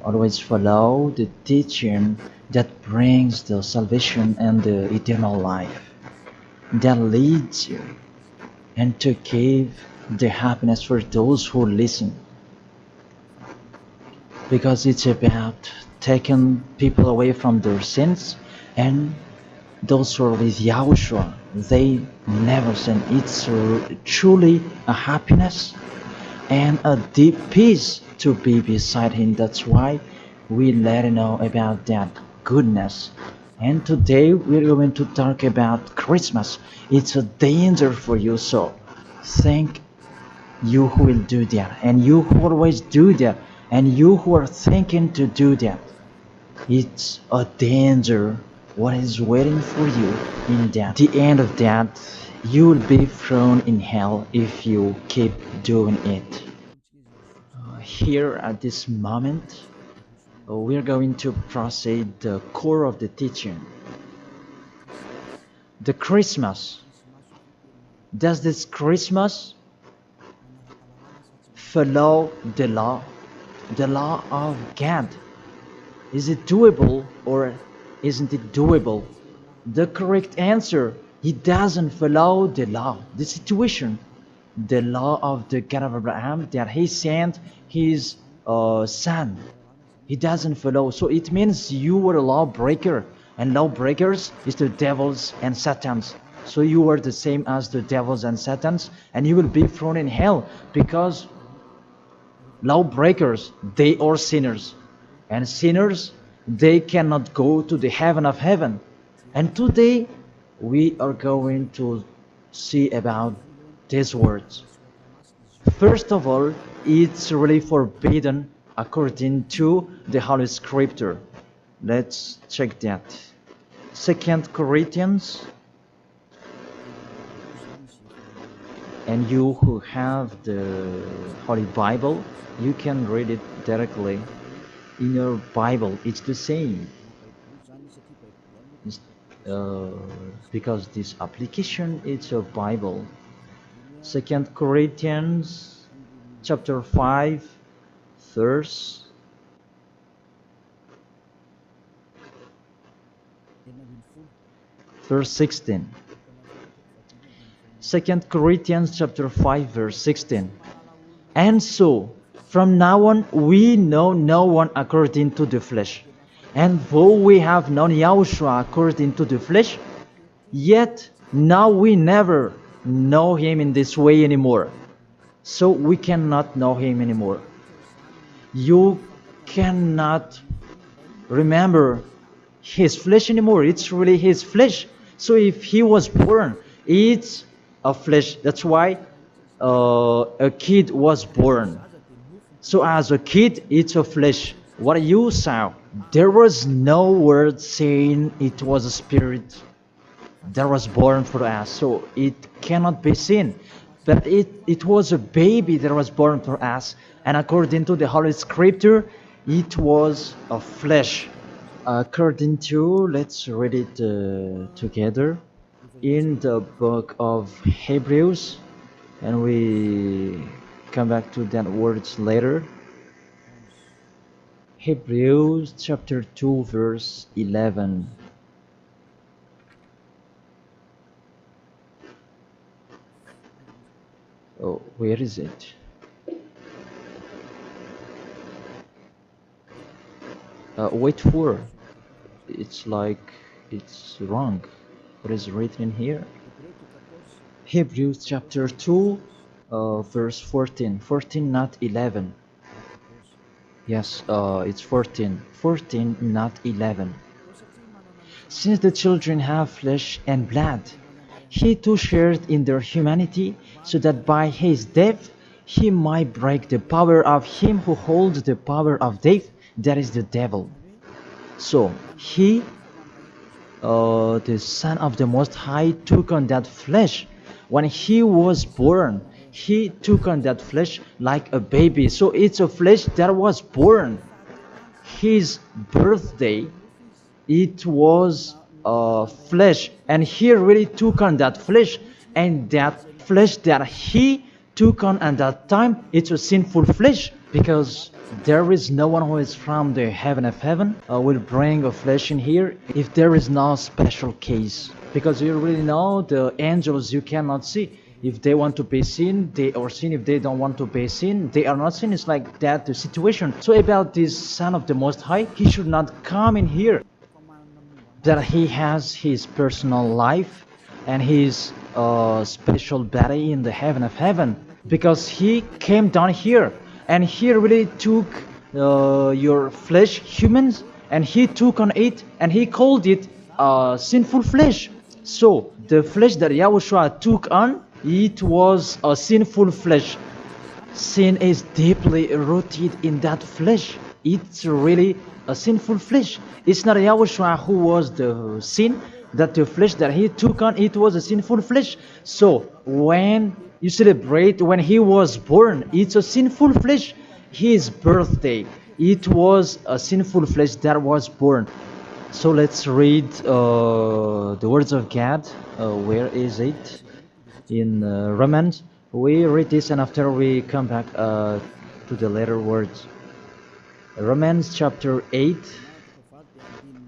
Always follow the teaching that brings the salvation and the eternal life, that leads you and to give the happiness for those who listen. Because it's about taking people away from their sins, and those who are with Yahushua, they never sin. It's truly a happiness and a deep peace to be beside Him. That's why we let you know about that goodness. And today we're going to talk about Christmas. It's a danger for you, so thank you who will do that, and you who always do that, and you who are thinking to do that. It's a danger what is waiting for you in that. The end of that, you will be thrown in hell if you keep doing it. Here at this moment, we're going to proceed the core of the teaching. The Christmas. Does this Christmas follow the law of God? Is it doable or isn't it doable? The correct answer, he doesn't follow the law, the situation, the law of the God of Abraham that he sent his son. He doesn't follow. So it means you were a lawbreaker, and lawbreakers is the devils and satans. So you are the same as the devils and satans, and you will be thrown in hell, because lawbreakers, they are sinners, and sinners, they cannot go to the heaven of heaven. And today we are going to see about these words. First of all, it's really forbidden according to the Holy Scripture. Let's check that. 2 Corinthians, and you who have the Holy Bible, you can read it directly in your Bible. It's the same. Because this application, it's a Bible. 2 Corinthians chapter 5 verse 16. 2 Corinthians chapter 5 verse 16. And so from now on we know no one according to the flesh. And though we have known Yahushua according to the flesh, yet now we never know him in this way anymore. So we cannot know him anymore. You cannot remember his flesh anymore. It's really his flesh. So if he was born, it's a flesh. That's why a kid was born. So as a kid, it's a flesh. What you saw, there was no word saying it was a spirit that was born for us. So it cannot be seen. But it was a baby that was born for us. And according to the Holy Scripture, it was a flesh. According to, let's read it together in the book of Hebrews, and we come back to that words later. Hebrews chapter 2 verse 11. Oh, where is it? Wait for. It's like it's wrong. What is written in here? Hebrews chapter 2 verse 14. 14, not 11. Yes, it's 14. 14, not 11. Since the children have flesh and blood, he too shared in their humanity, so that by his death he might break the power of him who holds the power of death, that is the devil. So he, the Son of the Most High, took on that flesh. When he was born, he took on that flesh like a baby. So it's a flesh that was born. His birthday, it was flesh, and he really took on that flesh, and that flesh that he took on at that time, it's a sinful flesh, because there is no one who is from the heaven of heaven will bring a flesh in here if there is no special case. Because you really know the angels you cannot see. If they want to be seen, they are seen. If they don't want to be seen, they are not seen. It's like that the situation. So about this Son of the Most High, he should not come in here. That he has his personal life and his special body in the heaven of heaven, because he came down here and he really took your flesh, humans, and he took on it and he called it sinful flesh. So the flesh that Yahushua took on, it was a sinful flesh. Sin is deeply rooted in that flesh. It's really a sinful flesh. It's not Yahushua who was the sin, that the flesh that he took on, it was a sinful flesh. So when you celebrate when he was born, it's a sinful flesh. His birthday, it was a sinful flesh that was born. So let's read the words of God. Where is it? In Romans. We read this and after we come back to the later words. Romans chapter 8.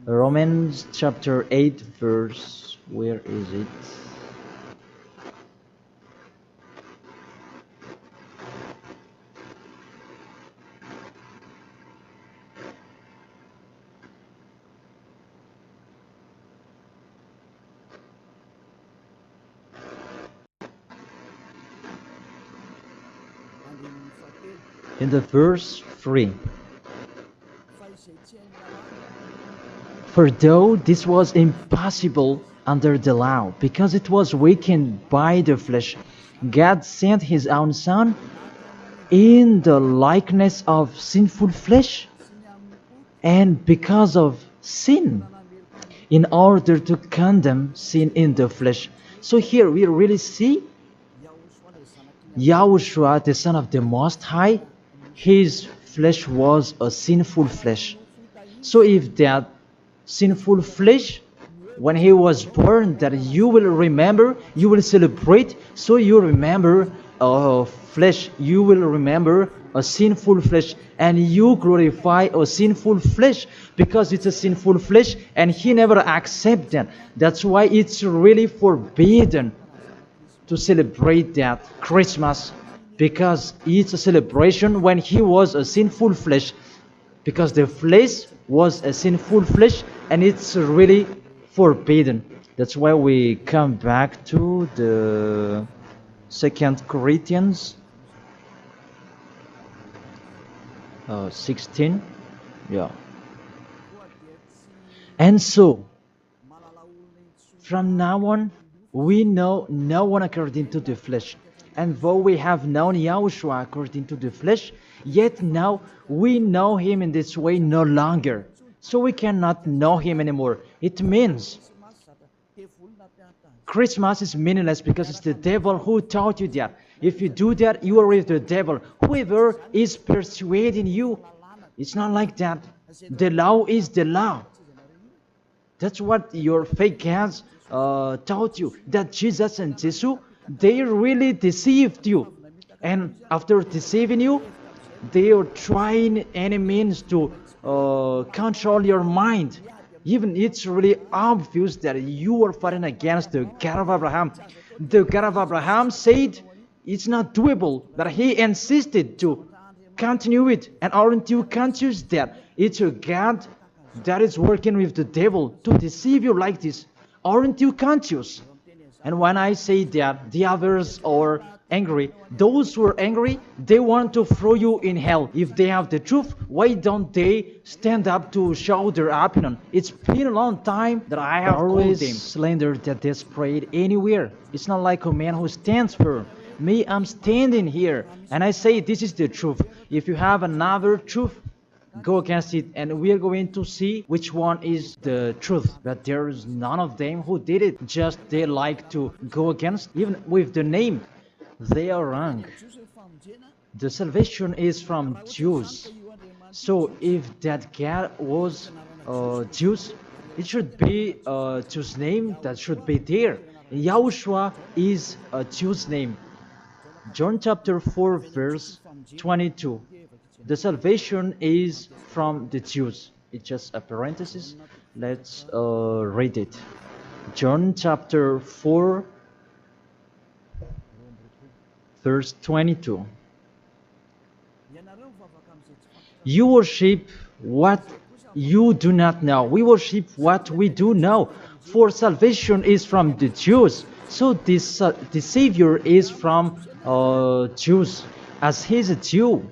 Romans chapter 8 verse. Where is it? In the verse 3. For though this was impossible under the law, because it was weakened by the flesh, God sent his own Son in the likeness of sinful flesh, and because of sin, in order to condemn sin in the flesh. So here we really see Yahushua, the Son of the Most High, his flesh was a sinful flesh. So if that sinful flesh, when he was born, that you will remember, you will celebrate, so you remember flesh, you will remember a sinful flesh, and you glorify a sinful flesh, because it's a sinful flesh, and he never accepts that. That's why it's really forbidden to celebrate that Christmas, because it's a celebration when he was a sinful flesh, because the flesh was a sinful flesh, and it's really forbidden. That's why we come back to the 2 Corinthians 16. Yeah. And so from now on we know no one according to the flesh. And though we have known Yahushua according to the flesh, yet now we know him in this way no longer. So we cannot know him anymore. It means Christmas is meaningless because it's the devil who taught you that. If you do that, you are with the devil. Whoever is persuading you, it's not like that. The law is the law. That's what your fake gods taught you, that Jesus and Jesus, they really deceived you. And after deceiving you, they are trying any means to control your mind. Even it's really obvious that you are fighting against the God of Abraham. The God of Abraham said it's not doable, but he insisted to continue it. And aren't you conscious that it's a God that is working with the devil to deceive you like this? Aren't you conscious? And when I say that the others are angry, those who are angry, they want to throw you in hell. If they have the truth, why don't they stand up to show their opinion? It's been a long time that I have always slandered that desperate anywhere. It's not like a man who stands firm. Me, I'm standing here and I say this is the truth. If you have another truth, go against it, and we are going to see which one is the truth. But there is none of them who did it. Just they like to go against, even with the name. They are wrong. The salvation is from Jews. So if that God was Jews, it should be Jew's name that should be there. Yahushua is a Jew's name. John chapter 4 verse 22. The salvation is from the Jews. It's just a parenthesis. Let's read it. John chapter 4 verse 22. You worship what you do not know. We worship what we do know. For salvation is from the Jews. So this the Savior is from Jews, as he is a Jew.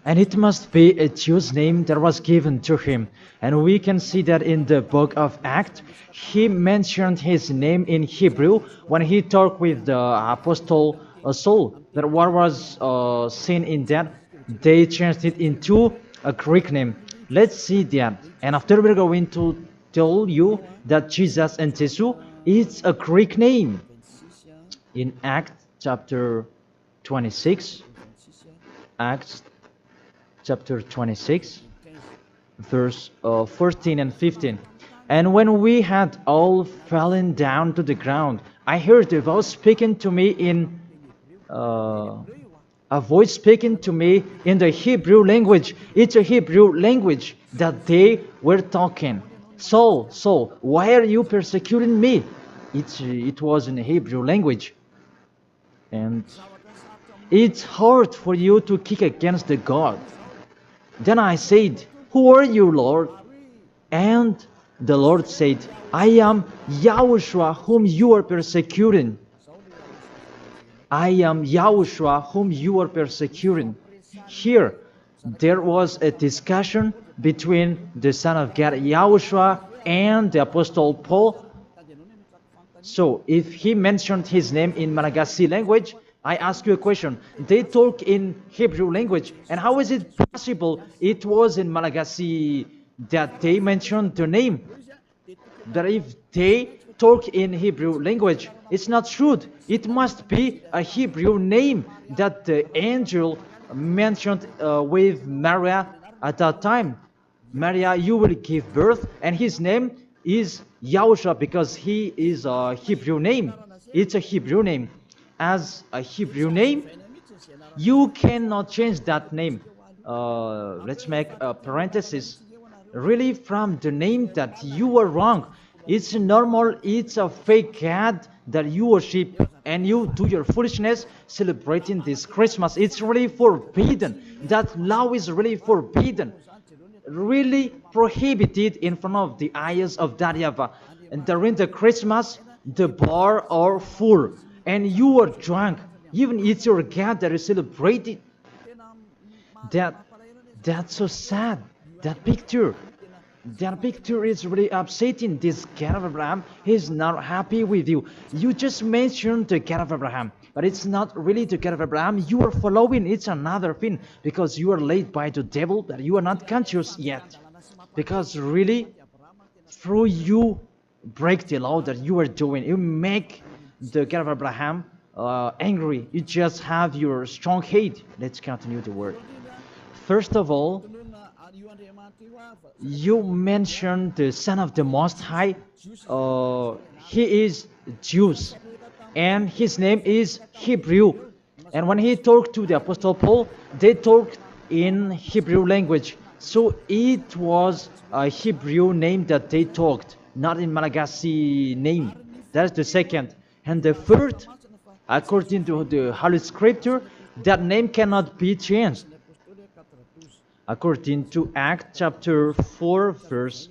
And it must be a Jew's name that was given to him. And we can see that in the book of Acts, he mentioned his name in Hebrew when he talked with the apostle Saul. That what was seen in that, they changed it into a Greek name. Let's see that. And after we're going to tell you that Jesus and Jesus is a Greek name. In Acts chapter 26, Acts chapter 26, verse 14 and 15. And when we had all fallen down to the ground, I heard a voice speaking to me in the Hebrew language. It's a Hebrew language that they were talking. Saul, Saul, why are you persecuting me? It was in a Hebrew language. And it's hard for you to kick against the God. Then I said, who are you, Lord? And the Lord said, I am YAHOSHUA whom you are persecuting. I am YAHOSHUA whom you are persecuting. Here, there was a discussion between the Son of God, YAHOSHUA, and the Apostle Paul. So, if he mentioned his name in Malagasy language, I ask you a question. They talk in Hebrew language, and how is it possible it was in Malagasy that they mentioned the name? That if they talk in Hebrew language, it's not true. It must be a Hebrew name that the angel mentioned with Maria at that time. Maria, you will give birth, and his name is YAHOSHUA because he is a Hebrew name. It's a Hebrew name. As a Hebrew name, you cannot change that name. Let's make a parenthesis. Really, from the name that you are wrong. It's normal, it's a fake God that you worship and you do your foolishness celebrating this Christmas. It's really forbidden. That law is really forbidden. Really prohibited in front of the eyes of that YAHVAH. And during the Christmas, the bar are full. And you are drunk. Even it's your God that is celebrated. That's so sad. That picture is really upsetting. This God of Abraham, he's not happy with you. You just mentioned the God of Abraham, but it's not really the God of Abraham you are following. It's another thing, because you are led by the devil that you are not conscious yet. Because really, through you break the law that you are doing, you make the God of Abraham angry. You just have your strong hate. Let's continue the word. First of all, you mentioned the Son of the Most High. He is Jews, and his name is Hebrew. And when he talked to the Apostle Paul, they talked in Hebrew language. So it was a Hebrew name that they talked, not in Malagasy name. That's the second. And the third, according to the Holy Scripture, that name cannot be changed. According to Acts chapter 4, verse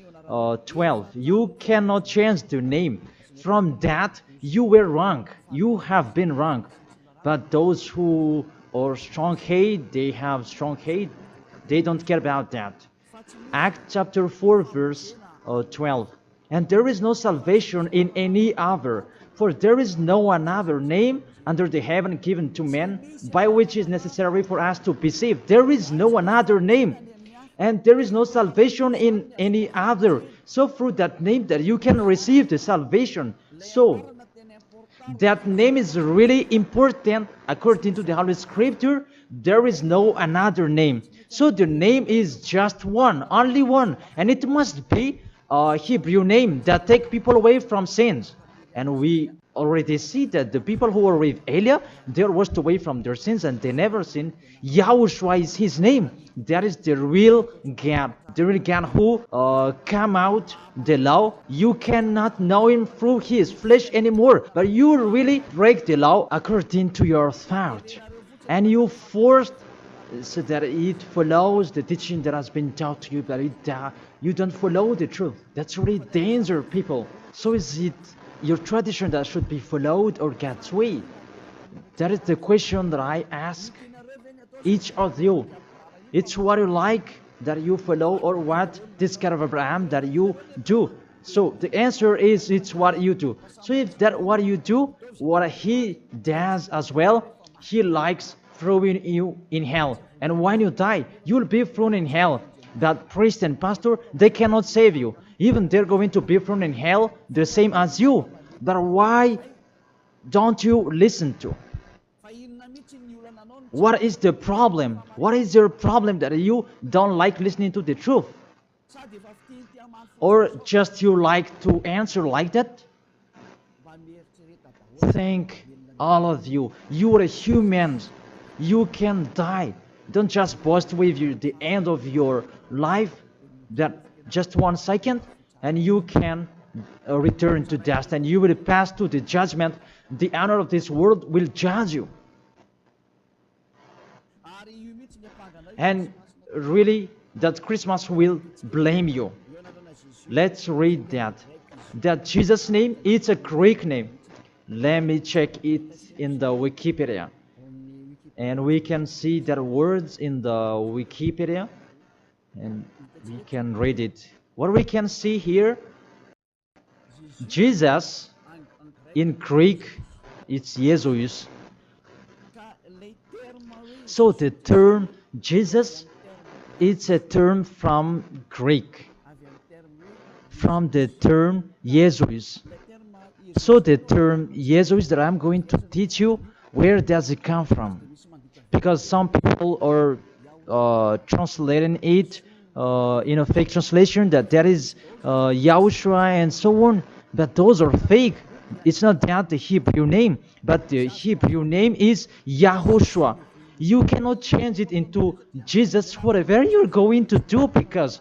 12, you cannot change the name. From that, you were wrong. You have been wrong. But those who are strong hate, they have strong hate. They don't care about that. Acts chapter 4, verse 12. And there is no salvation in any other, for there is no another name under the heaven given to men by which is necessary for us to be saved. There is no another name, and there is no salvation in any other. So through that name that you can receive the salvation. So that name is really important according to the Holy Scripture. There is no another name. So the name is just one, only one, and it must be a Hebrew name that take people away from sins. And we already see that the people who were with Elia, they were washed away from their sins and they never sinned. Yahushua is his name. That is the real God. The real God who come out the law. You cannot know him through his flesh anymore, but you really break the law according to your thought. And you forced so that it follows the teaching that has been taught to you, but you don't follow the truth. That's really danger, people. So is it your tradition that should be followed or God's way? That is the question that I ask each of you. It's what you like that you follow, or what this God of Abraham that you do. So the answer is it's what you do. So if that what you do, what he does as well, he likes throwing you in hell. And when you die, you'll be thrown in hell. That priest and pastor, they cannot save you. Even they're going to be thrown in hell the same as you. But why don't you listen to? What is the problem? What is your problem that you don't like listening to the truth? Or just you like to answer like that? Think, all of you, you are humans. You can die. Don't just boast with you the end of your life, that just 1 second, and you can return to dust, and you will pass to the judgment. The honor of this world will judge you. And really, that Christmas will blame you. Let's read that. That Jesus' name, it's a Greek name. Let me check it in the Wikipedia. And we can see that words in the Wikipedia, and we can read it. What we can see here, Jesus in Greek, it's Jesus. So the term Jesus, it's a term from Greek, from the term Jesus. So the term Jesus that I'm going to teach you, where does it come from? Because some people are translating it in a fake translation that is YAHOSHUA and so on, but those are fake. It's not that the Hebrew name, but the Hebrew name is YAHOSHUA. You cannot change it into Jesus, whatever you're going to do, because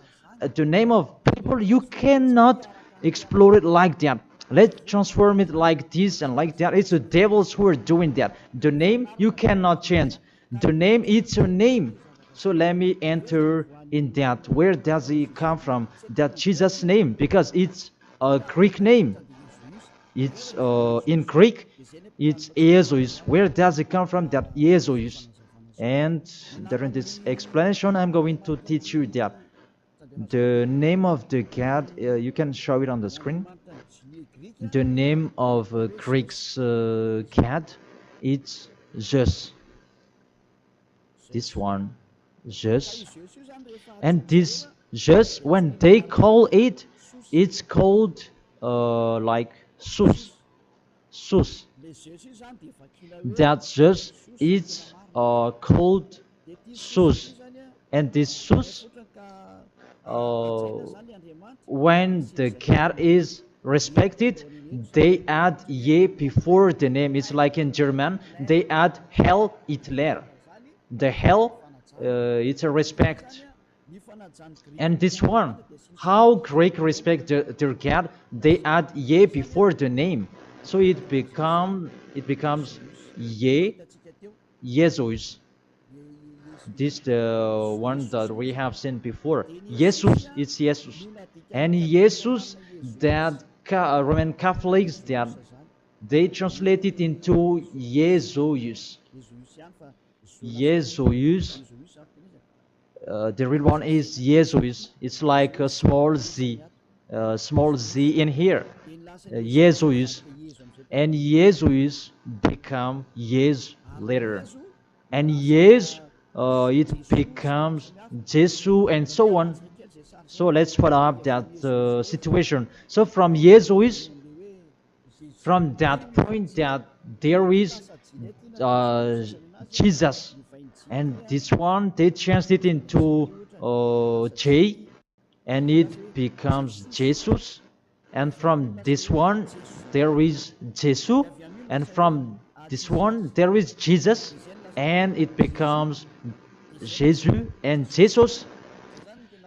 the name of people, you cannot explore it like that. Let's transform it like this and like that. It's the devils who are doing that. The name, you cannot change. The name, it's a name. So let me enter in that. Where does it come from? That Jesus' name, because it's a Greek name. It's in Greek, it's Jesus. Where does it come from? That Jesus. And during this explanation, I'm going to teach you that the name of the God, you can show it on the screen. The name of Greek's cat, it's Zeus. This one, Zeus. And this Zeus, when they call it, it's called like Sus. Sus. That Zeus is called Sus. And this Sus, when the cat is respected, they add ye before the name. It's like in German, they add Hell Hitler. The hell, it's a respect. And this one, how Greek respect their God, they add ye before the name. So it becomes ye, Jesus. This the one that we have seen before. Jesus, it's Jesus. And Jesus, that Roman Catholics, that they translate it into Jesus. Jesus. The real one is Jesus. It's like a small z in here. Jesus. And Jesus become Yes later. And Yes, it becomes Jesus and so on. So let's follow up that situation. So from Jesus, from that point that there is Jesus, and this one they changed it into J, and it becomes Jesus. and from this one there is Jesus, and from this one there is Jesus, and it becomes Jesus and Jesus.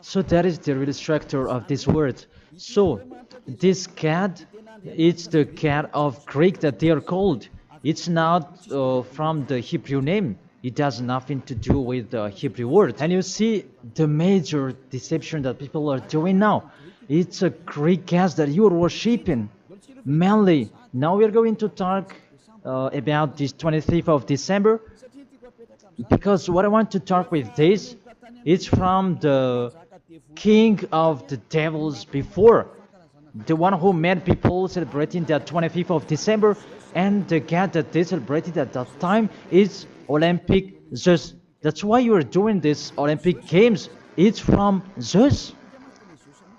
So that is the real structure of this word. So this cat, it's the cat of Greek that they are called. It's not from the Hebrew name. It has nothing to do with the Hebrew word. And you see the major deception that people are doing now. It's a Greek cat that you are worshiping. Mainly, now we are going to talk about this 23rd of December, because what I want to talk with this is from the king of the devils before, the one who made people celebrating the 25th of December, and the god that they celebrated at that time is Olympic Zeus. That's why you are doing this Olympic Games. It's from Zeus.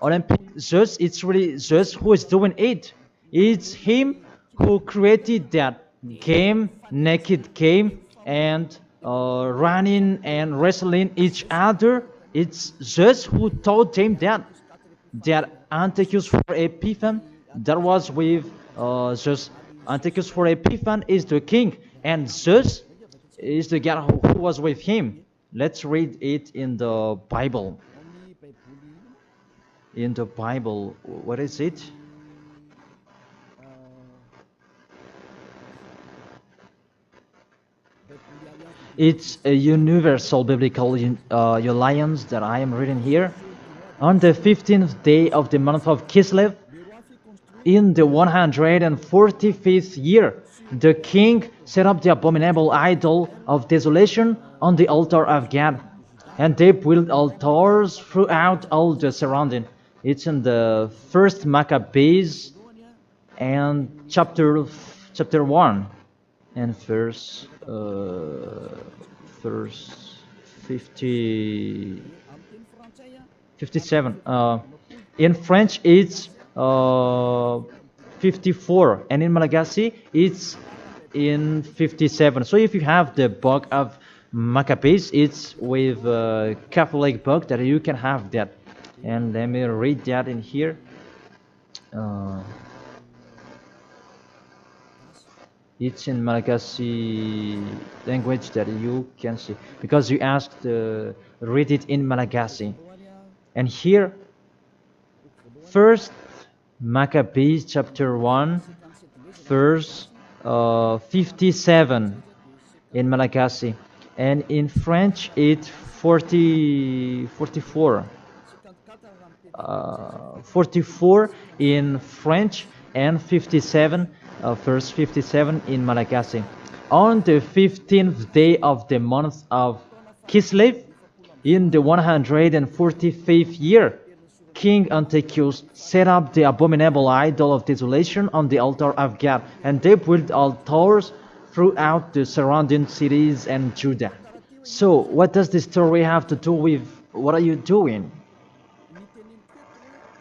Olympic Zeus, it's really Zeus who is doing it. It's him who created that game, naked game, and running and wrestling each other. It's Zeus who taught them that Antiochus for Epiphan, that was with Zeus. Antiochus for Epiphan is the king, and Zeus is the god who was with him. Let's read it in the Bible. In the Bible, what is it? It's a universal biblical alliance that I am reading here. On the 15th day of the month of Kislev, in the 145th year, the king set up the abominable idol of desolation on the altar of God, and they built altars throughout all the surrounding. It's in the first Maccabees and chapter 1 and verse 57. In French it's 54, and in Malagasy it's in 57. So if you have the book of Maccabees, it's with Catholic book that you can have that. And let me read that in here. It's in Malagasy language that you can see, because you asked read it in Malagasy. And here, first Maccabees chapter 1 verse 57 in Malagasy, and in French it's 44 in French, and 57 verse 57 in Malagasy. On the 15th day of the month of Kislev, in the 145th year, King Antiochus set up the abominable idol of desolation on the altar of God, and they built altars throughout the surrounding cities and Judah. So, what does this story have to do with what are you doing?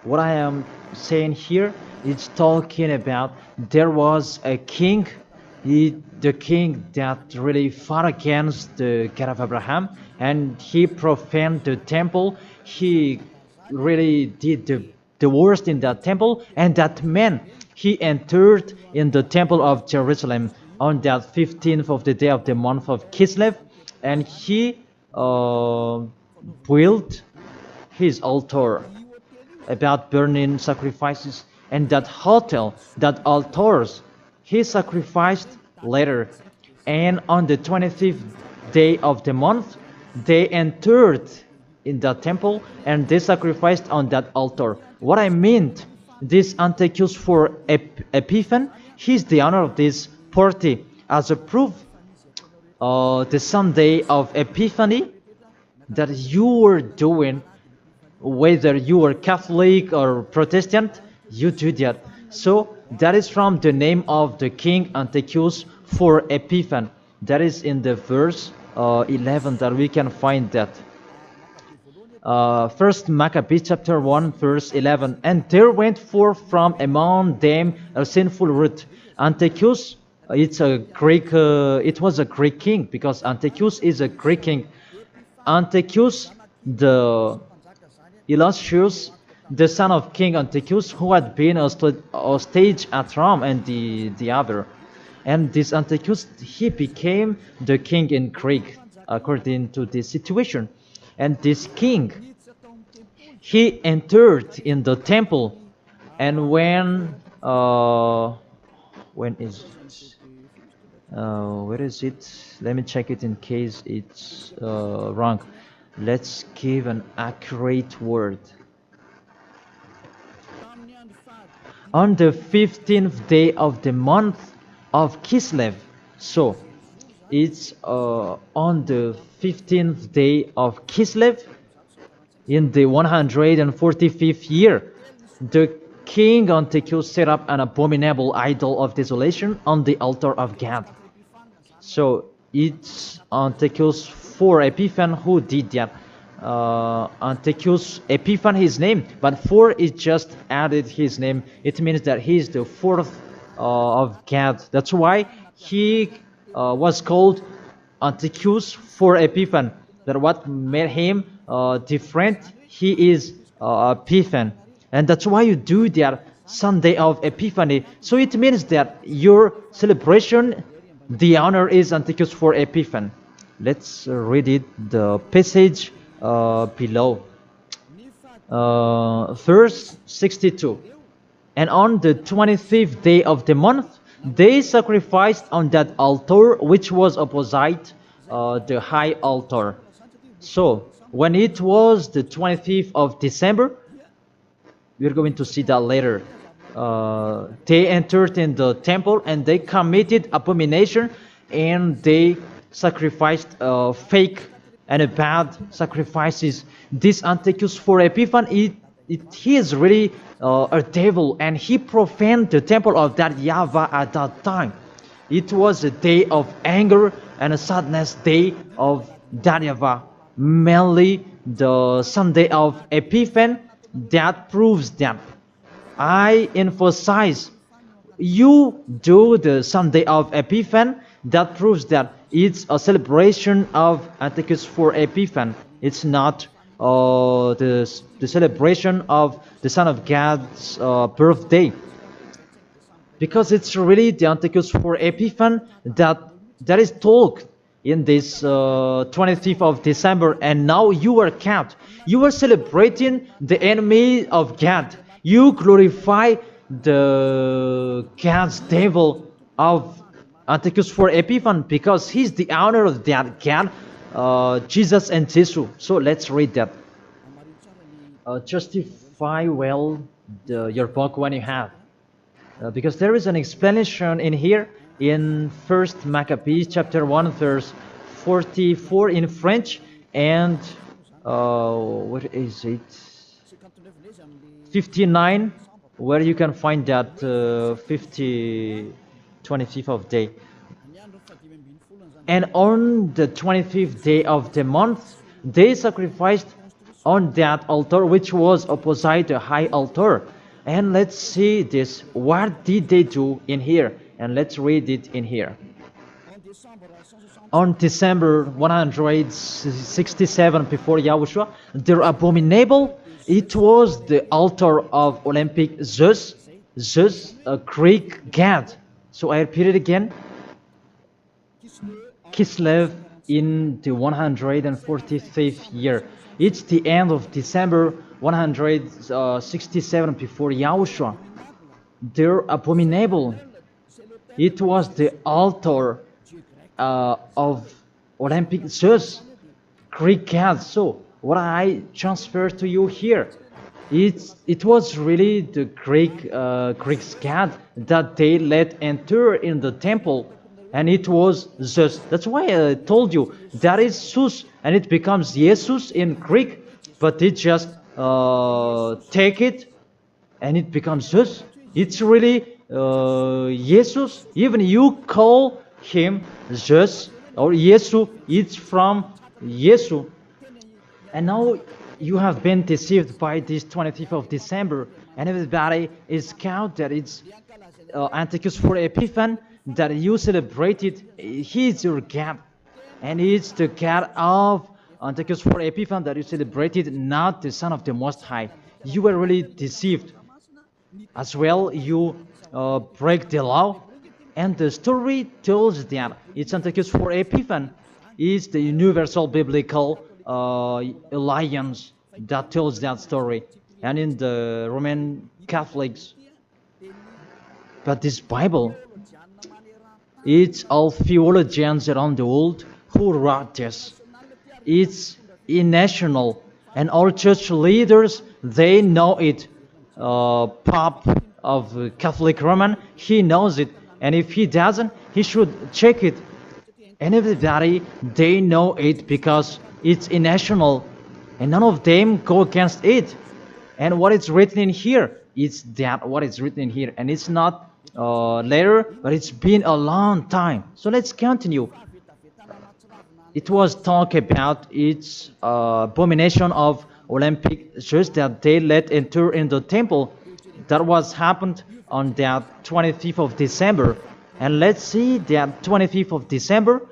What I am saying here is talking about there was a king, the king that really fought against the God of Abraham, and he profaned the temple. He really did the worst in that temple, and that man, he entered in the temple of Jerusalem on that 15th of the day of the month of Kislev, and he built his altar about burning sacrifices, and that altars he sacrificed later. And on the 25th day of the month, they entered in the temple and they sacrificed on that altar. What I meant, this Antiochus for Epiphan, he's the owner of this party. As a proof, the Sunday of Epiphany that you were doing, whether you are Catholic or Protestant, you do that. So that is from the name of the king Antiochus for Epiphan. That is in the verse 11 that we can find that. First Maccabees chapter 1 verse 11. And there went forth from among them a sinful root. Antiochus, it was a Greek king, because Antiochus is a Greek king. Antiochus the illustrious the son of King Antiochus, who had been hostage at Rome, and the other. And this Antiochus, he became the king in Greek, according to this situation. And this king, he entered in the temple, and when is where is it? Let me check it in case it's wrong. Let's give an accurate word. On the 15th day of the month of Kislev. So it's on the 15th day of Kislev in the 145th year. The king Antiochus set up an abominable idol of desolation on the altar of God. So it's Antiochus for Epiphan who did that. Antiochus Epiphan his name, but for it just added his name. It means that he is the fourth of God. That's why he was called Antiochus for Epiphan. That what made him different. He is Epiphan, and that's why you do that Sunday of Epiphany. So it means that your celebration, the honor is Antiochus for Epiphan. Let's read it, the passage below. Verse 62. And on the 25th day of the month, they sacrificed on that altar which was opposite the high altar. So when it was the 25th of December, we're going to see that later. They entered in the temple and they committed abomination, and they sacrificed fake and bad sacrifices. This Antiochus for Epiphan, he is really a devil, and he profaned the temple of that YAHVAH at that time. It was a day of anger and a sadness day of that YAHVAH. Mainly the Sunday of Epiphan, that proves that. I emphasize, you do the Sunday of Epiphan, that proves that it's a celebration of Antiochus for Epiphan. It's not the celebration of the Son of God's birthday, because it's really the Antiochus for Epiphan that is told in this 25th of December. And now you are kept. You are celebrating the enemy of God. You glorify the God's devil of Antiochus for Epiphan, because he's the honor of that God, Jesus and Jesus. So let's read that. Justify well your book when you have. Because there is an explanation in here in 1st Maccabees chapter 1 verse 44 in French, and what is it, 59, where you can find that 25th of day. And on the 25th day of the month, they sacrificed on that altar which was opposite the high altar. And let's see this. What did they do in here? And let's read it in here. On December 167 before Yahushua, their abominable, it was the altar of Olympic Zeus, a Greek god. So I repeat it again. Kislev in the 145th year. It's the end of December 167 before Yahushua. Their abominable, it was the altar of Olympic Zeus, Greek god. So what I transfer to you here, it was really the Greek god that they let enter in the temple, and it was Zeus. That's why I told you that is Zeus, and it becomes Jesus in Greek, but they just take it and it becomes Zeus. It's really Jesus. Even you call him Zeus or Yesu, it's from Yesu. And now you have been deceived by this 25th of December, and everybody is count that it's Antiochus for Epiphan that you celebrated. He is your God, and it's the God of Antiochus for Epiphan that you celebrated, not the Son of the Most High. you were really deceived. As well, you break the law. And the story tells that it's Antiochus for Epiphan is the universal biblical alliance that tells that story. And in the Roman Catholics, but this Bible, it's all theologians around the world who wrote this. It's national, and all church leaders, they know it. Pope of Catholic Roman, he knows it, and if he doesn't, he should check it. And everybody, they know it because it's national, and none of them go against it. And what is written in here, it's that what is written in here, and it's not later, but it's been a long time. So let's continue. It was talk about its abomination of Olympic Jews that they let enter in the temple. That was happened on that 25th of December. And let's see that 25th of December,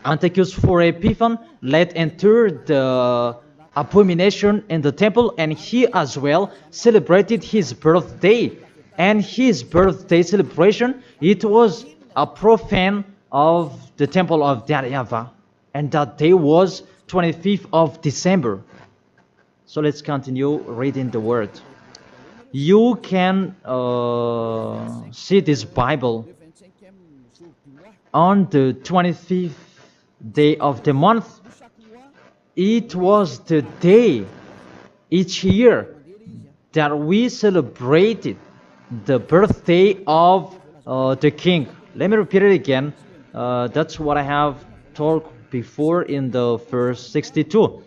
Antiochus for Epiphan let enter the abomination in the temple, and he as well celebrated his birthday. And his birthday celebration, it was a profane of the temple of YAHVAH, and that day was 25th of December. So let's continue reading the word. You can see this Bible on the 25th day of the month. It was the day each year that we celebrated the birthday of the king. Let me repeat it again. That's what I have talked before in the verse 62.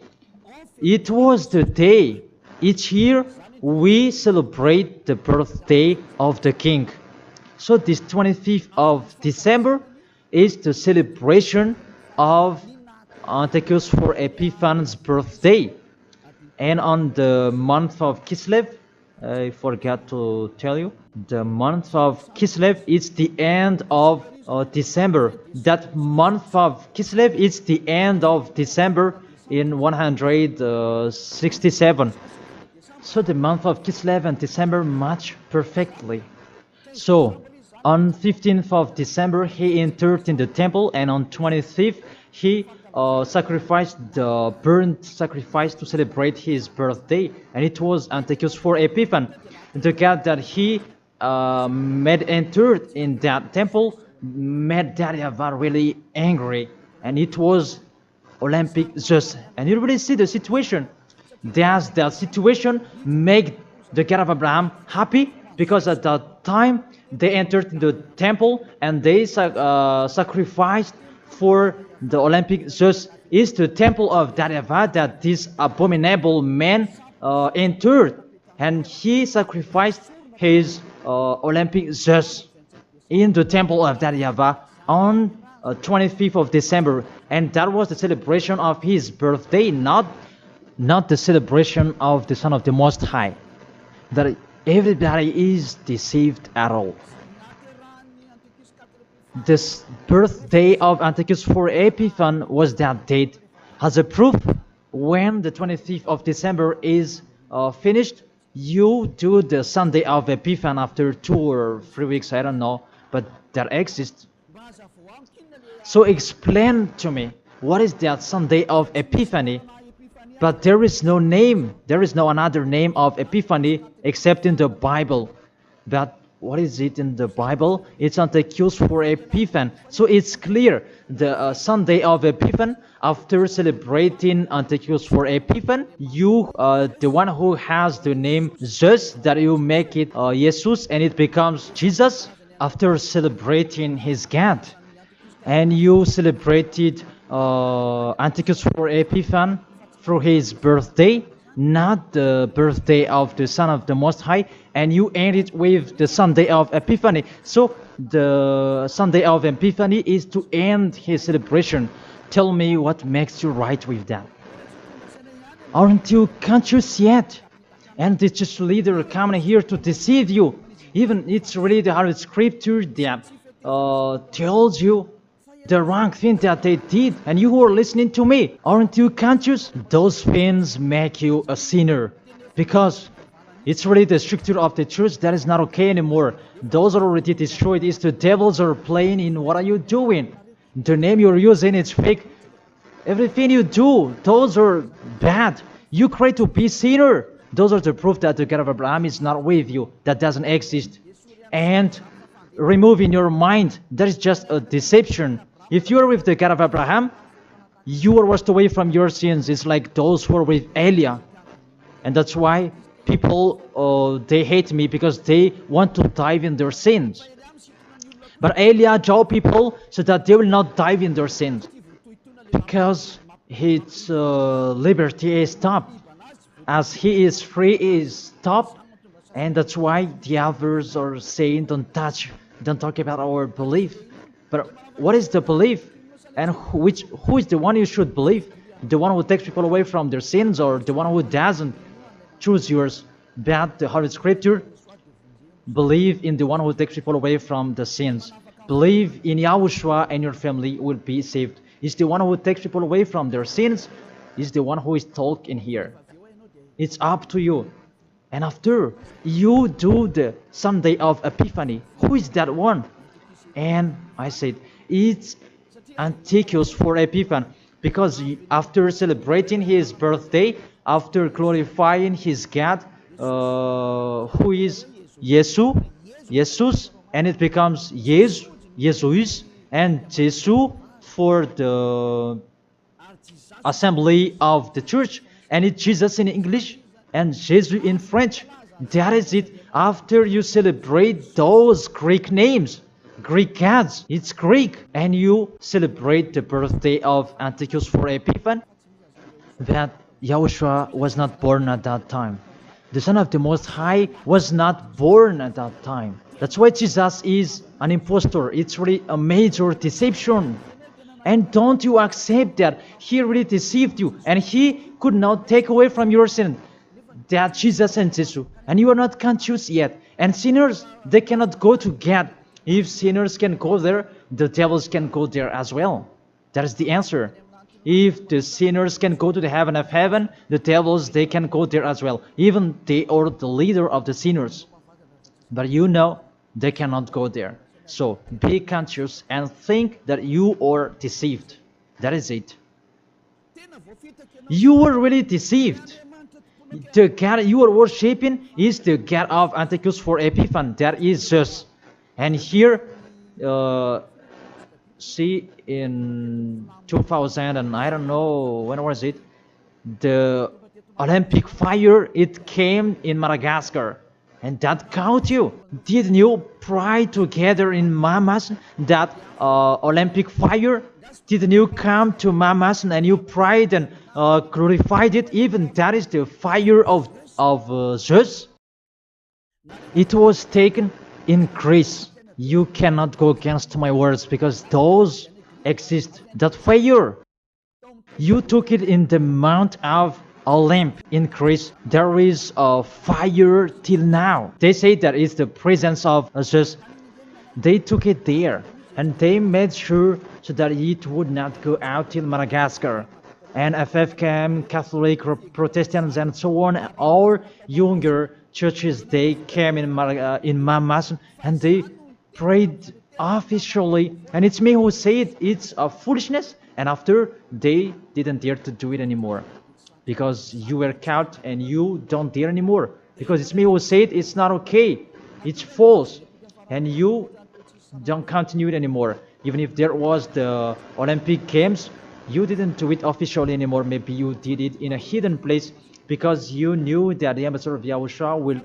It was the day each year we celebrate the birthday of the king. So this 25th of December is the celebration of Antiochus for Epiphan's birthday. And on the month of Kislev, I forgot to tell you, the month of Kislev is the end of December. That month of Kislev is the end of December in 167. So the month of Kislev and December match perfectly. So on 15th of December he entered in the temple, and on 25th he sacrificed the burnt sacrifice to celebrate his birthday, and it was Antiochus for Epiphan. The God that he made entered in that temple made YAHVAH really angry, and it was Olympic Zeus. And you really see the situation. Does that situation make the God of Abraham happy? Because at that time they entered into the temple and they sacrificed for the Olympic Zeus. Is the temple of YAHVAH that this abominable man entered, and he sacrificed his Olympic Zeus in the temple of YAHVAH on 25th of December, and that was the celebration of his birthday, not the celebration of the Son of the Most High. That everybody is deceived at all. This birthday of Antiochus for Epiphan was that date. As a proof, when the 25th of December is finished, you do the Sunday of Epiphan after 2 or 3 weeks, I don't know, but that exists. So explain to me, what is that Sunday of Epiphany? But there is no name, there is no another name of Epiphany except in the Bible. But what is it in the Bible? It's Antiochus for Epiphan. So it's clear, the Sunday of Epiphan, after celebrating Antiochus for Epiphan, you, the one who has the name Zeus, that you make it Jesus, and it becomes Jesus after celebrating his God. And you celebrated Antiochus for Epiphan through his birthday, not the birthday of the Son of the Most High, and you end it with the Sunday of Epiphany. So the Sunday of Epiphany is to end his celebration. Tell me what makes you right with that. Aren't you conscious yet? And the church leader coming here to deceive you. Even it's really the Holy Scripture that tells you the wrong thing that they did, and you who are listening to me, aren't you conscious? Those things make you a sinner. because it's really the structure of the church that is not okay anymore. Those are already destroyed. It's the devils are playing in what are you doing? The name you're using is fake. Everything you do, those are bad. You try to be sinner. Those are the proof that the God of Abraham is not with you. That doesn't exist. And remove in your mind, that is just a deception. If you are with the God of Abraham, you are washed away from your sins. It's like those who are with Elia. And that's why people, they hate me because they want to dive in their sins. But Elia told people so that they will not dive in their sins, because his liberty is stopped. As he is free, he is stopped. And that's why the others are saying, don't talk about our belief. But what is the belief? And who is the one you should believe? The one who takes people away from their sins, or the one who doesn't? Choose yours. But the Holy Scripture, believe in the one who takes people away from the sins. Believe in Yahushua and your family will be saved. It's the one who takes people away from their sins. Is the one who is talking here. It's up to you. And after you do the Sunday of Epiphany, who is that one? And I said, it's Antiochus for Epiphany, because after celebrating his birthday, after glorifying his God, who is Jesus, and it becomes Jesus, and Jesus for the assembly of the church, and it's Jesus in English and Jesus in French. That is it. After you celebrate those Greek names, Greek gods, it's Greek, and you celebrate the birthday of Antiochus for Epiphany, that Yahushua was not born at that time. The Son of the Most High was not born at that time. That's why Jesus is an impostor. It's really a major deception. And don't you accept that he really deceived you, and he could not take away from your sin that Jesus and Jesus, and you are not conscious yet. And sinners, they cannot go to God. If sinners can go there, the devils can go there as well. That is the answer. If the sinners can go to the heaven of heaven, the devils, they can go there as well. Even they are the leader of the sinners. But you know, they cannot go there. So be conscious and think that you are deceived. That is it. You were really deceived. The God you are worshipping is the God of Antiochus for Epiphany. That is Zeus. And here, see, in 2000 and I don't know when was it, the Olympic fire, it came in Madagascar, and that caught you. Didn't you pray together in Mamas that Olympic fire? Didn't you come to Mamas and you prayed and glorified it? Even that is the fire of Zeus. It was taken in Greece. You cannot go against my words, because those exist. That fire, you took it in the Mount of Olymp in Greece. There is a fire till now. They say that it's the presence of Zeus. They took it there, and they made sure so that it would not go out till Madagascar. And FFKM, Catholic, Protestants, and so on, all younger churches, they came in Mamas, and they prayed officially. And it's me who said it's a foolishness, and after they didn't dare to do it anymore, because you were caught and you don't dare anymore, because it's me who said it's not okay, it's false, and you don't continue it anymore. Even if there was the Olympic Games, you didn't do it officially anymore. Maybe you did it in a hidden place, because you knew that the ambassador of Yahushua will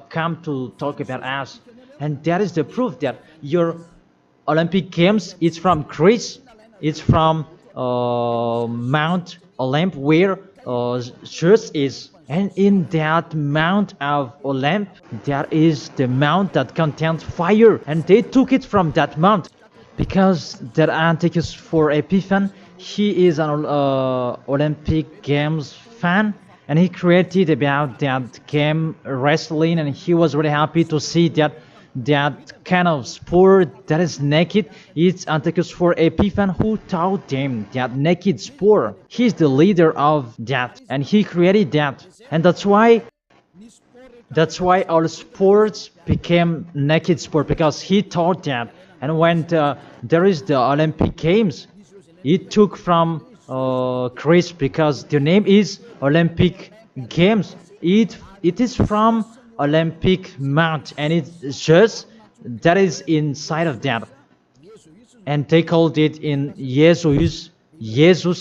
come to talk about us. And that is the proof that your Olympic Games is from Greece. It's from Mount Olymp, where Zeus is. And in that Mount of Olymp, there is the mount that contains fire. And they took it from that mount, because that Antiochus for Epiphany, he is an Olympic Games fan, and he created about that game wrestling, and he was really happy to see that that kind of sport that is naked. It's Antiochus for Epiphan who taught them that naked sport. He's the leader of that, and he created that, and that's why all sports became naked sport, because he taught that. And when there is the Olympic Games, it took from Greece, because the name is Olympic Games. It is from Olympic Mount, and it's just that is inside of that, and they called it in Jesus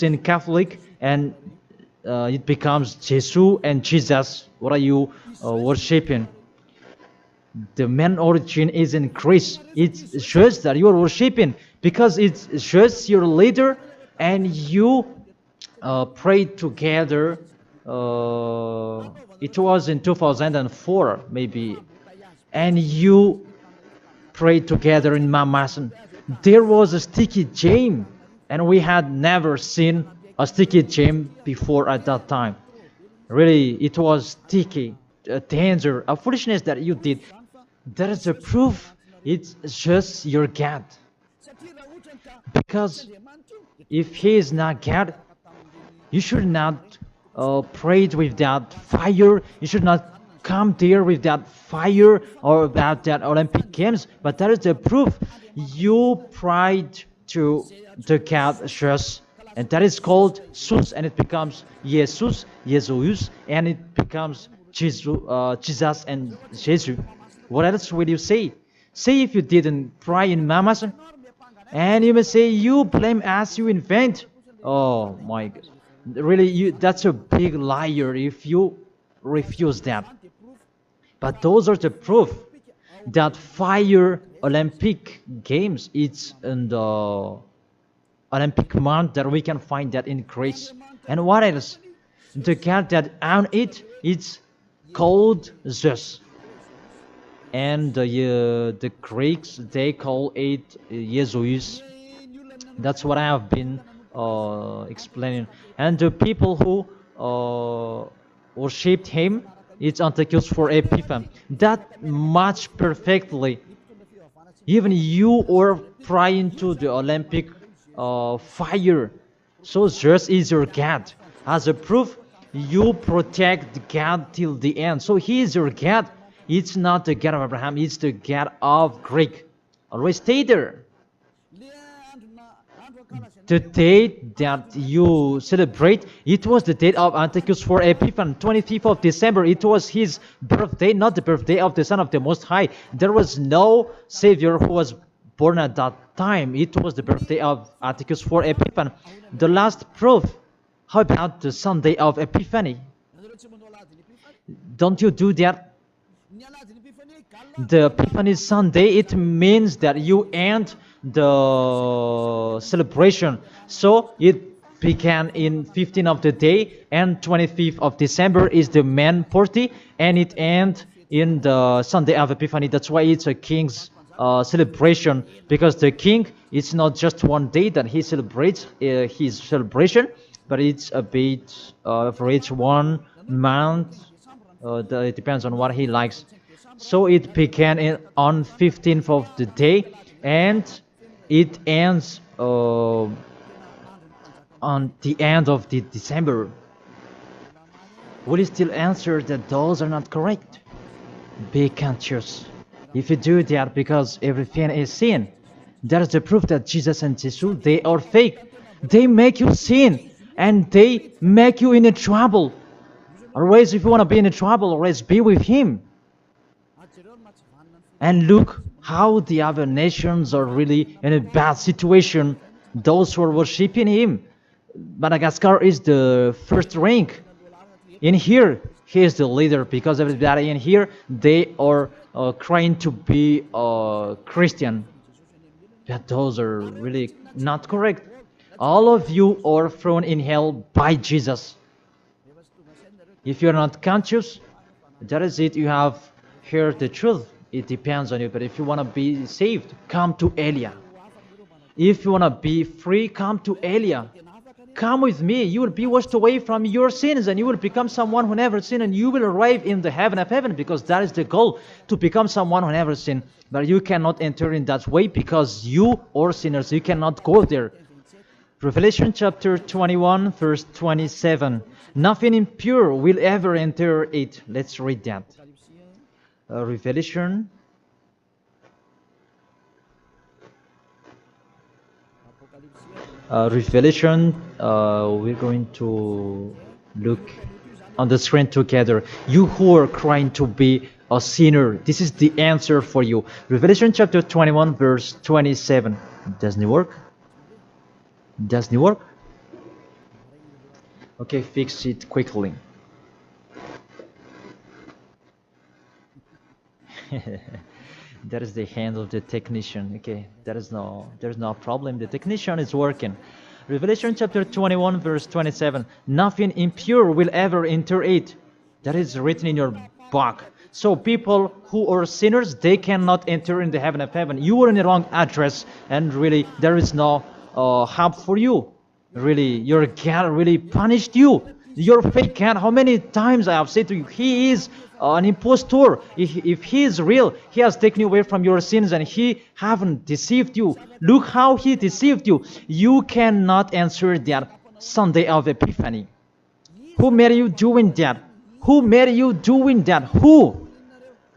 in Catholic, and it becomes Jesus and Jesus. What are you worshiping? The main origin is in Greece. It's just that you are worshiping because it's just your leader, and you pray together. It was in 2004 maybe, and you prayed together in Mamasan. There was a sticky jam, and we had never seen a sticky jam before at that time. Really, it was sticky, a danger, a foolishness that you did. That is a proof. It's just your God. Because if He is not God, you should not pray with that fire. You should not come there with that fire or about that Olympic Games. But that is the proof. You prayed to the God just, and that is called Jesus, and it becomes Jesus, and it becomes Jesus and Jesus. What else will you say? Say if you didn't pray in Mamasan, and you may say you blame us, you invent. Oh my God. Really, that's a big liar if you refuse that. But those are the proof that fire Olympic Games, it's in the Olympic month that we can find that in Greece. And what else? The God that on it, it's called Zeus. And the Greeks, they call it Jesus. That's what I have been explaining. And the people who worshipped him, it's Antiochus for Epiphan. That much perfectly. Even you are praying to the Olympic fire. So Zeus is your God. As a proof, you protect God till the end. So He is your God. It's not the God of Abraham, it's the God of Greek. Always stay there. The date that you celebrate, it was the date of Antiochus for Epiphan, 25th of December. It was his birthday, not the birthday of the Son of the Most High. There was no Savior who was born at that time. It was the birthday of Antiochus for Epiphan. The last proof, how about the Sunday of Epiphany? Don't you do that? The Epiphany Sunday, it means that you end the celebration. So it began in 15th of the day, and 25th of December is the main party, and it ends in the Sunday of Epiphany. That's why it's a king's celebration, because the king, it's not just one day that he celebrates his celebration, but it's a bit for each 1 month. It depends on what he likes. So it began on 15th of the day, and it ends on the end of the December. Will you still answer that those are not correct? Be conscious. If you do that, because everything is sin, that is the proof that Jesus and Jesus, they are fake. They make you sin, and they make you in a trouble. Always, if you want to be in a trouble, always be with Him. And look how the other nations are really in a bad situation. Those who are worshipping Him. Madagascar is the first rank. In here, He is the leader, because everybody in here, they are trying to be Christian. But those are really not correct. All of you are thrown in hell by Jesus. If you're not conscious, that is it. You have heard the truth. It depends on you. But if you want to be saved, come to Elia. If you want to be free, come to Elia. come with me. You will be washed away from your sins, and you will become someone who never sinned, and you will arrive in the heaven of heaven, because that is the goal, to become someone who never sinned. But you cannot enter in that way, because you are sinners. You cannot go there. Revelation chapter 21, verse 27. Nothing impure will ever enter it. Let's read that. Revelation. We're going to look on the screen together. You who are trying to be a sinner, this is the answer for you. Revelation chapter 21, verse 27. Doesn't it work? Doesn't it work? Okay, fix it quickly. That is the hand of the technician. Okay, there's no problem. The technician is working. Revelation chapter 21, verse 27. Nothing impure will ever enter it. That is written in your book. So people who are sinners, they cannot enter in the heaven of heaven. You are in the wrong address, and really there is no help for you. Really, your God really punished you. Your fake God, how many times I have said to you, he is an impostor. If he is real, he has taken you away from your sins, and he haven't deceived you. Look how he deceived you. You cannot answer that Sunday of Epiphany. Who made you doing that? Who made you doing that? Who?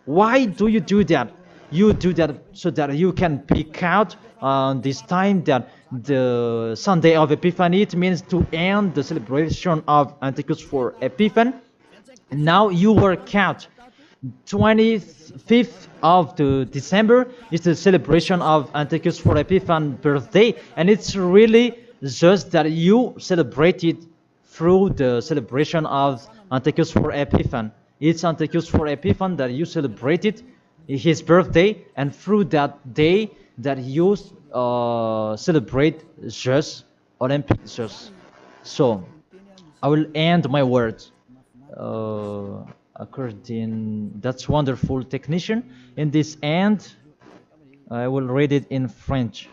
Why do you do that? You do that so that you can pick out this time that the Sunday of Epiphany. It means to end the celebration of Antichrist for Epiphany. Now you work out. 25th of the December is the celebration of Antichrist for Epiphany birthday, and it's really just that you celebrate it through the celebration of Antichrist for Epiphany. It's Antichrist for Epiphany that you celebrate it, his birthday, and through that day that you celebrate just Olympic just. So I will end my words according. That's wonderful, technician. In this end, I will read it in French.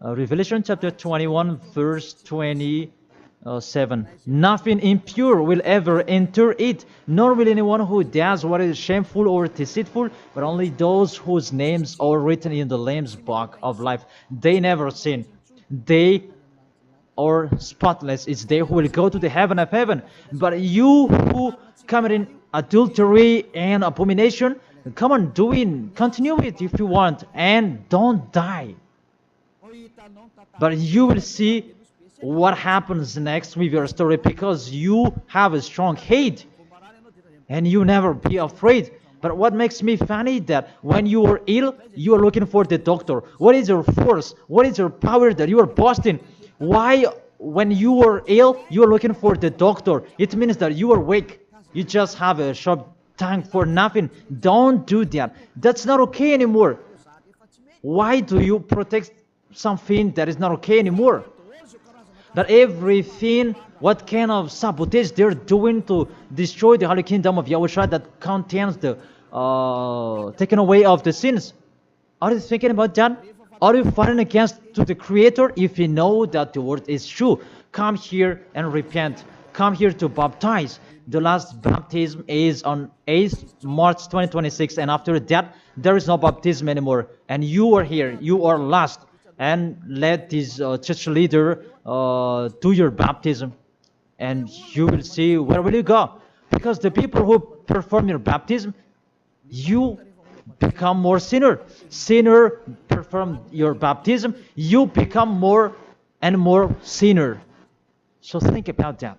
Revelation chapter 21, verse 27. Nothing impure will ever enter it, nor will anyone who does what is shameful or deceitful, but only those whose names are written in the Lamb's book of life. They never sin. They are spotless. It's they who will go to the heaven of heaven. But you who commit adultery and abomination, come on, continue it if you want, and don't die. But you will see what happens next with your story, because you have a strong hate and you never be afraid. But what makes me funny that when you are ill, you are looking for the doctor. What is your force? What is your power that you are boasting? Why, when you are ill, you are looking for the doctor? It means that you are weak. You just have a sharp tongue for nothing. Don't do that. That's not okay anymore. Why do you protect something that is not okay anymore? That everything, what kind of sabotage they're doing to destroy the Holy Kingdom of Yahushua that contains the taken away of the sins. Are you thinking about that? Are you fighting against to the Creator? If you know that the word is true, come here and repent. Come here to baptize. The last baptism is on 8th March 2026, and after that, there is no baptism anymore. And you are here. You are lost. And let this church leader do your baptism, and you will see where will you go. Because the people who perform your baptism, you become more sinner. Sinner perform your baptism, you become more and more sinner. So think about that.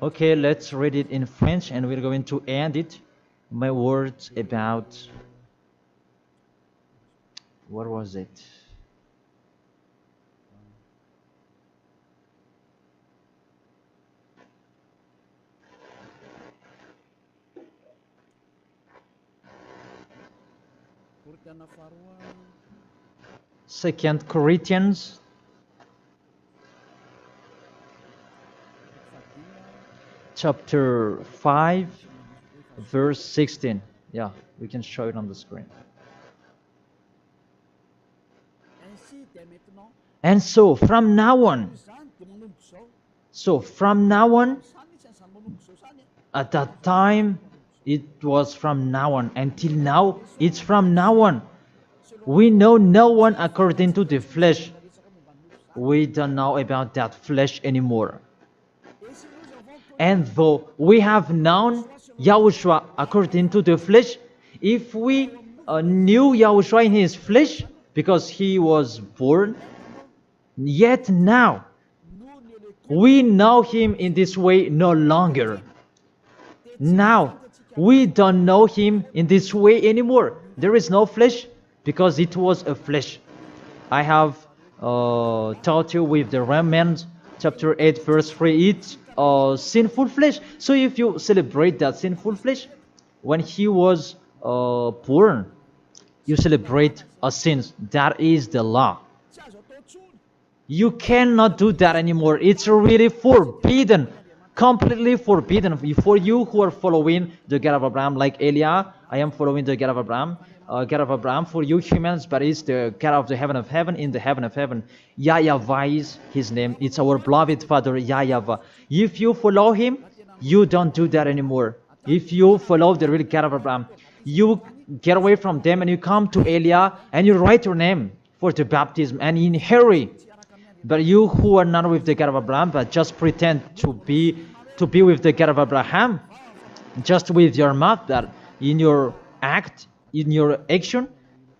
Okay, let's read it in French, and we're going to end it. My words about, what was it? Second Corinthians chapter 5 verse 16. Yeah, we can show it on the screen. And so from now on, at that time, it was from now on. Until now, it's from now on. We know no one according to the flesh. We don't know about that flesh anymore. And though we have known Yahushua according to the flesh, if we knew Yahushua in his flesh, because he was born, yet now we know him in this way no longer. Now we don't know him in this way anymore. There is no flesh because it was a flesh. I have taught you with the Romans chapter 8 verse 3, it's sinful flesh. So if you celebrate that sinful flesh, when he was born, you celebrate a sin. That is the law. You cannot do that anymore. It's really forbidden, completely forbidden. For you who are following the God of Abraham, like Elia, I am following the God of Abraham. God of Abraham, for you humans, but it's the God of the heaven of heaven, in the heaven of heaven. YAHVAH is his name. It's our beloved Father, YAHVAH. If you follow him, you don't do that anymore. If you follow the real God of Abraham, you get away from them and you come to Elia and you write your name for the baptism and in hurry. But you who are not with the God of Abraham, but just pretend to be with the God of Abraham, just with your mouth, that in your act, in your action,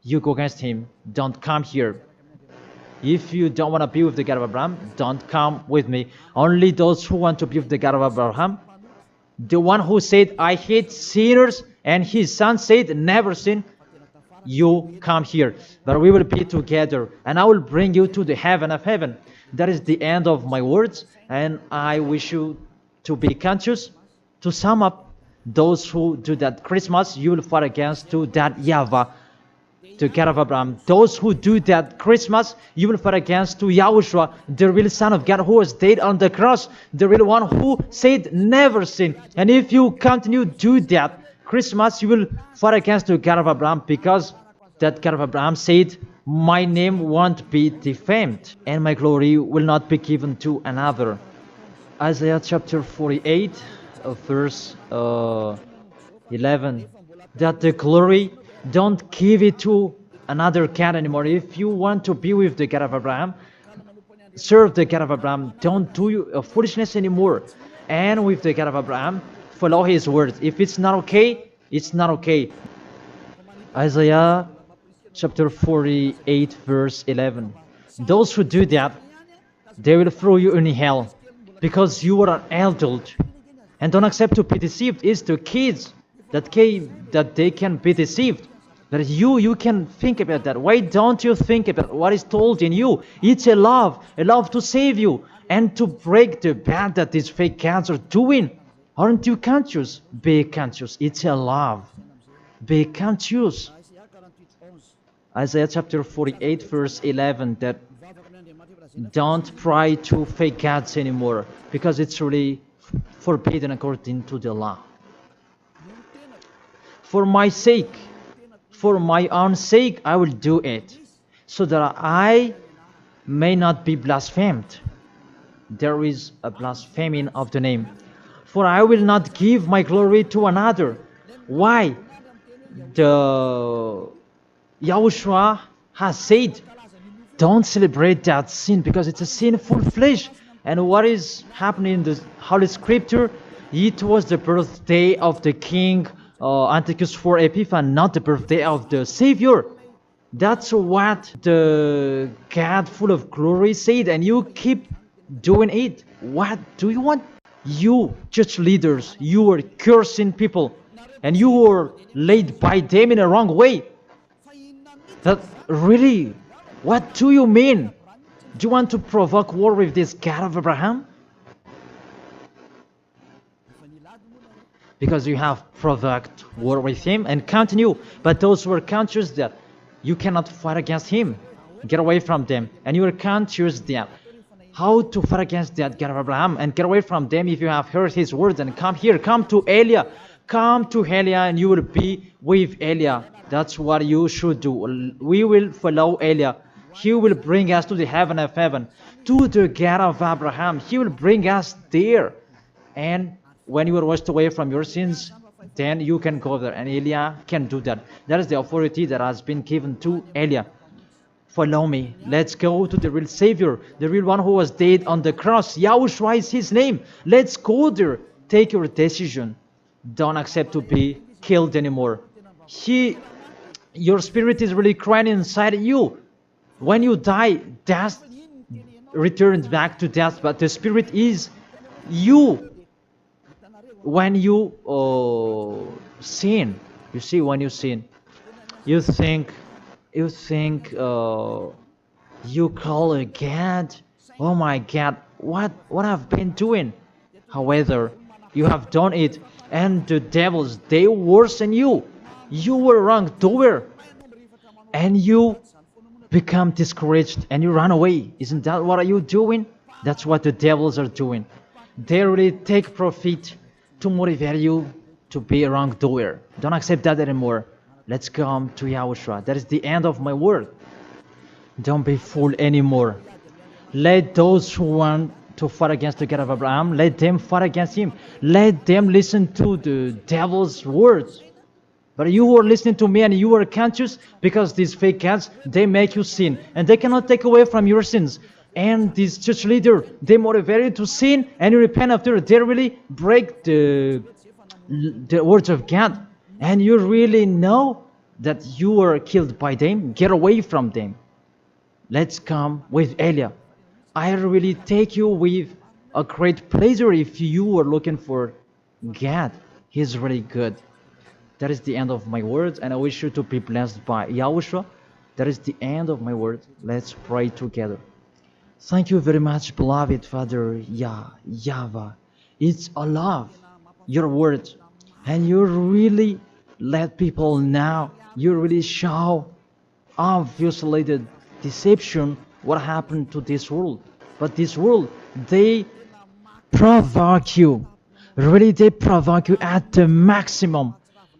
you go against him. Don't come here. If you don't want to be with the God of Abraham, don't come with me. Only those who want to be with the God of Abraham, the one who said, I hate sinners, and his son said, never sin, you come here. But we will be together, and I will bring you to the heaven of heaven. That is the end of my words, and I wish you to be conscious. To sum up, those who do that Christmas, you will fight against to that YAHVAH, the God of Abraham. Those who do that Christmas, you will fight against to Yahushua, the real Son of God who was dead on the cross, the real one who said never sin. And if you continue to do that Christmas, you will fight against the God of Abraham, because that God of Abraham said, my name won't be defamed and my glory will not be given to another. Isaiah chapter 48 verse 11, that the glory, don't give it to another God anymore. If you want to be with the God of Abraham, serve the God of Abraham, don't do foolishness anymore. And with the God of Abraham, follow his words. If it's not okay, it's not okay. Isaiah chapter 48 verse 11, those who do that, they will throw you in hell, because you are an adult and don't accept to be deceived. It's the kids that they can be deceived. But you can think about that. Why don't you think about what is told in you? It's a love to save you and to break the bad that these fake gods are doing. Aren't you conscious? Be conscious. It's a love. Be conscious. Isaiah chapter 48 verse 11, that don't pray to fake gods anymore, because it's really forbidden according to the law. For my sake, for my own sake, I will do it, so that I may not be blasphemed. There is a blaspheming of the name. For I will not give my glory to another. Why? The Yahushua has said, don't celebrate that sin, because it's a sinful flesh. And what is happening in the Holy Scripture? It was the birthday of the king Antiochus IV Epiphanes, not the birthday of the Savior. That's what the God full of glory said, and you keep doing it. What do you want? You church leaders, you are cursing people, and you are led by them in a wrong way. That really, what do you mean? Do you want to provoke war with this God of Abraham? Because you have provoked war with him and continue. But those who are conscious that you cannot fight against him, get away from them. And you are conscious that how to fight against that God of Abraham and get away from them. If you have heard his words, and come here, come to Elia. Come to Elia and you will be with Elia. That's what you should do. We will follow Elia. He will bring us to the heaven of heaven, to the God of Abraham. He will bring us there. And when you are washed away from your sins, then you can go there. And Elijah can do that. That is the authority that has been given to Elijah. Follow me. Let's go to the real Savior, the real one who was dead on the cross. Yahushua is his name. Let's go there. Take your decision. Don't accept to be killed anymore. Your spirit is really crying inside you. When you die, death returns back to death, but the spirit is you. When you sin, you see, when you sin, you think you call a God, oh my God, what I've been doing. However, you have done it, and the devils, they worsen you. You were wrongdoer, and you become discouraged, and you run away. Isn't that what are you doing? That's what the devils are doing. They really take profit to motivate you to be a wrongdoer. Don't accept that anymore. Let's come to Yahushua. That is the end of my word. Don't be fooled anymore. Let those who want to fight against the God of Abraham, let them fight against him. Let them listen to the devil's words. But you who are listening to me and you are conscious, because these fake gods, they make you sin. And they cannot take away from your sins. And this church leader, they motivate you to sin and you repent after. They really break the words of God. And you really know that you are killed by them. Get away from them. Let's come with Elia. I really take you with a great pleasure if you are looking for God. He's really good. That is the end of my words, and I wish you to be blessed by Yahushua. That is the end of my words. Let's pray together. Thank you very much, beloved Father YAHVAH. It's a love, your words, and you really let people know. You really show obviously the deception, what happened to this world. But this world, they provoke you. Really, they provoke you at the maximum.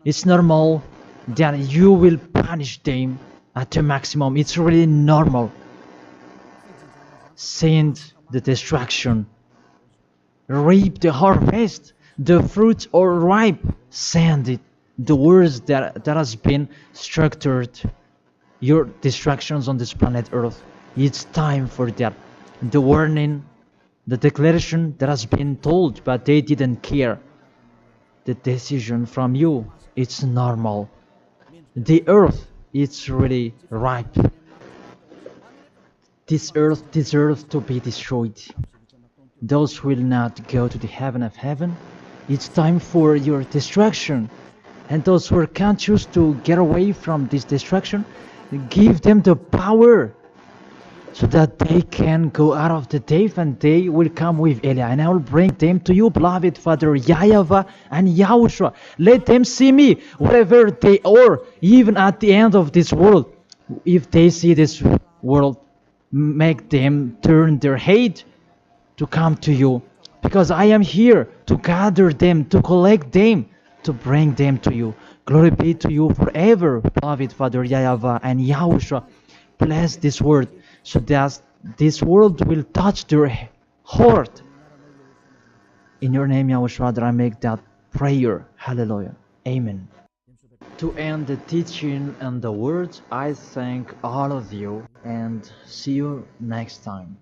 It's normal that you will punish them at the maximum. It's really normal. Send the destruction. Reap the harvest. The fruits are ripe. Send it. The words that has been structured. Your distractions on this planet Earth. It's time for that. The warning, the declaration that has been told, but they didn't care. The decision from you, it's normal. The earth, it's really ripe. This earth deserves to be destroyed. Those will not go to the heaven of heaven. It's time for your destruction. And those who are conscious to get away from this destruction, give them the power so that they can go out of the cave and they will come with Elia. And I will bring them to you, beloved Father YAHVAH and Yahushua. Let them see me wherever they are, even at the end of this world. If they see this world, make them turn their head to come to you. Because I am here to gather them, to collect them, to bring them to you. Glory be to you forever, beloved Father YAHVAH and Yahushua. Bless this word, so that this world will touch their heart. In your name, Yahushua, that I make that prayer. Hallelujah. Amen. To end the teaching and the words, I thank all of you and see you next time.